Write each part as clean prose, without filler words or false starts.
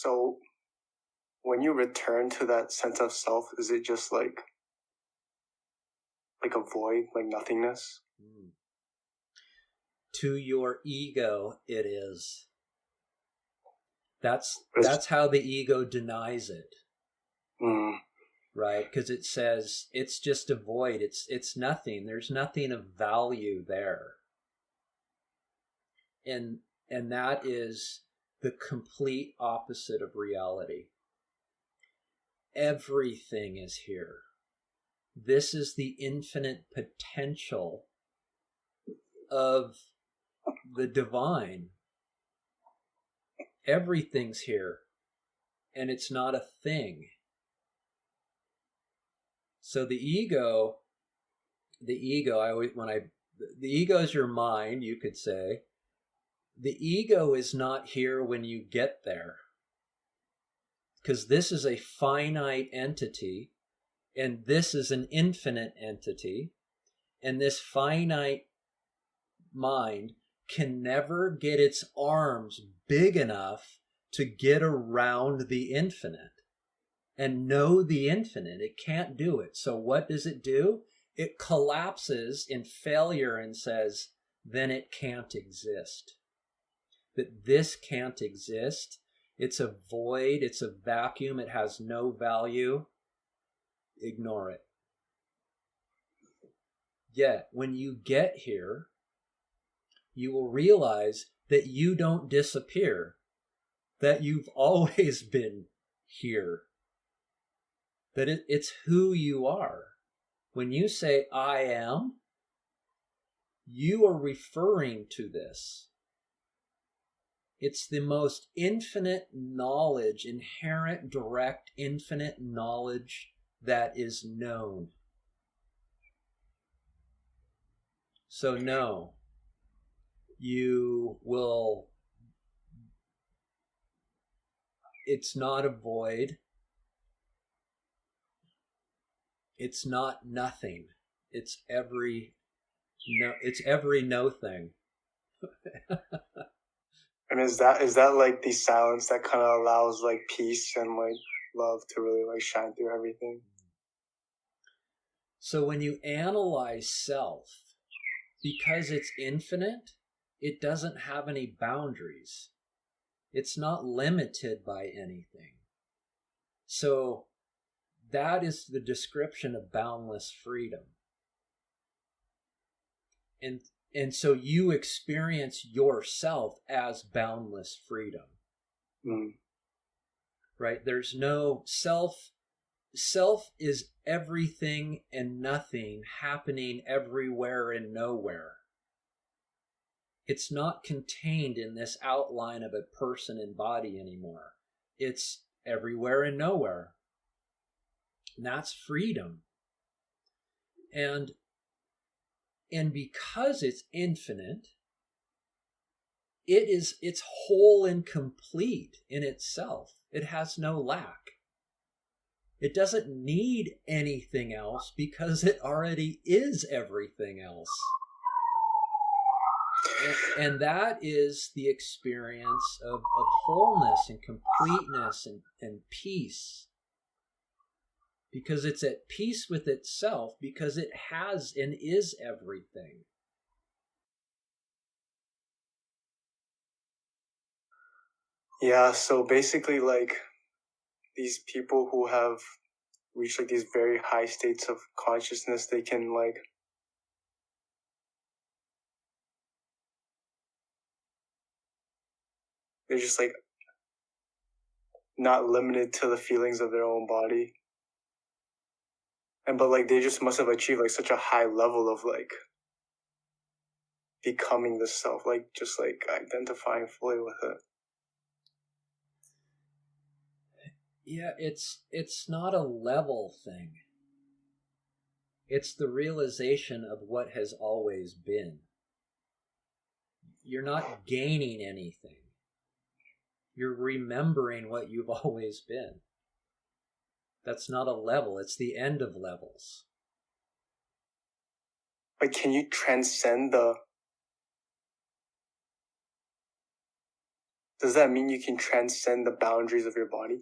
So when you return to that sense of self, is it just like a void, like nothingness? To your ego, it is. That's how the ego denies it. Right? Because it says it's just a void. It's nothing. There's nothing of value there. And that is the complete opposite of reality. Everything is here. This is the infinite potential of the divine. Everything's here, and it's not a thing. So the ego is your mind, you could say. The ego is not here when you get there, because this is a finite entity, and this is an infinite entity, and this finite mind can never get its arms big enough to get around the infinite and know the infinite. It can't do it. So what does it do? It collapses in failure and says, then it can't exist. That this can't exist. It's a void. It's a vacuum. It has no value. Ignore it. Yet, when you get here, you will realize that you don't disappear, that you've always been here, that it's who you are. When you say, I am, you are referring to this. It's the most infinite knowledge, inherent, direct, infinite knowledge that is known. So no, it's not a void. It's not nothing. It's every no thing. And is that like the silence that kind of allows like peace and like love to really like shine through everything? So when you analyze self, because it's infinite, it doesn't have any boundaries. It's not limited by anything. So that is the description of boundless freedom. And so you experience yourself as boundless freedom. Right? There's no self. Self is everything and nothing happening everywhere and nowhere. It's not contained in this outline of a person and body anymore. It's everywhere and nowhere. And that's freedom. And because it's infinite, it's whole and complete in itself. It has no lack. It doesn't need anything else because it already is everything else. And that is the experience of wholeness and completeness and peace. Because it's at peace with itself, because it has and is everything. Yeah, so basically like these people who have reached like these very high states of consciousness, they can like they're just like not limited to the feelings of their own body. But like they just must have achieved like such a high level of like becoming the self, like just like identifying fully with it. Yeah, it's not a level thing. It's the realization of what has always been. You're not gaining anything. You're remembering what you've always been. That's not a level. It's the end of levels. But can you transcend does that mean you can transcend the boundaries of your body?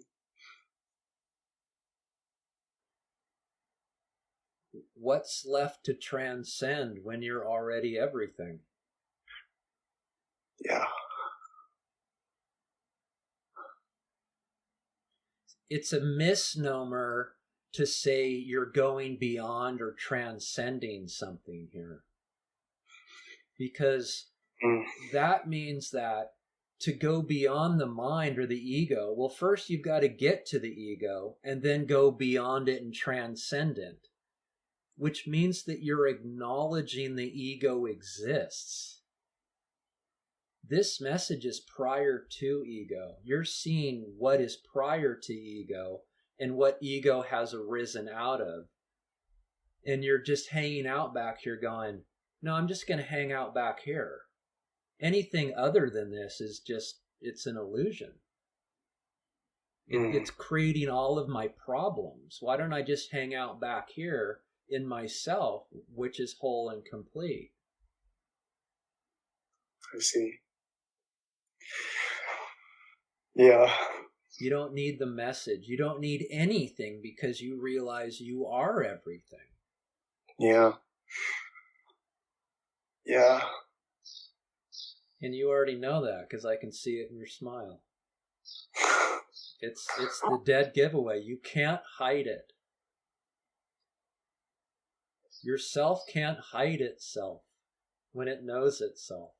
What's left to transcend when you're already everything? Yeah. It's a misnomer to say you're going beyond or transcending something here. Because that means that to go beyond the mind or the ego, well, first you've got to get to the ego and then go beyond it and transcend it, which means that you're acknowledging the ego exists. This message is prior to ego. You're seeing what is prior to ego and what ego has arisen out of. And you're just hanging out back here going, no, I'm just going to hang out back here. Anything other than this is just, it's an illusion. It's creating all of my problems. Why don't I just hang out back here in myself, which is whole and complete? I see. Yeah. You don't need the message. You don't need anything because you realize you are everything. Yeah. Yeah. And you already know that because I can see it in your smile. It's the dead giveaway. You can't hide it. Yourself can't hide itself when it knows itself.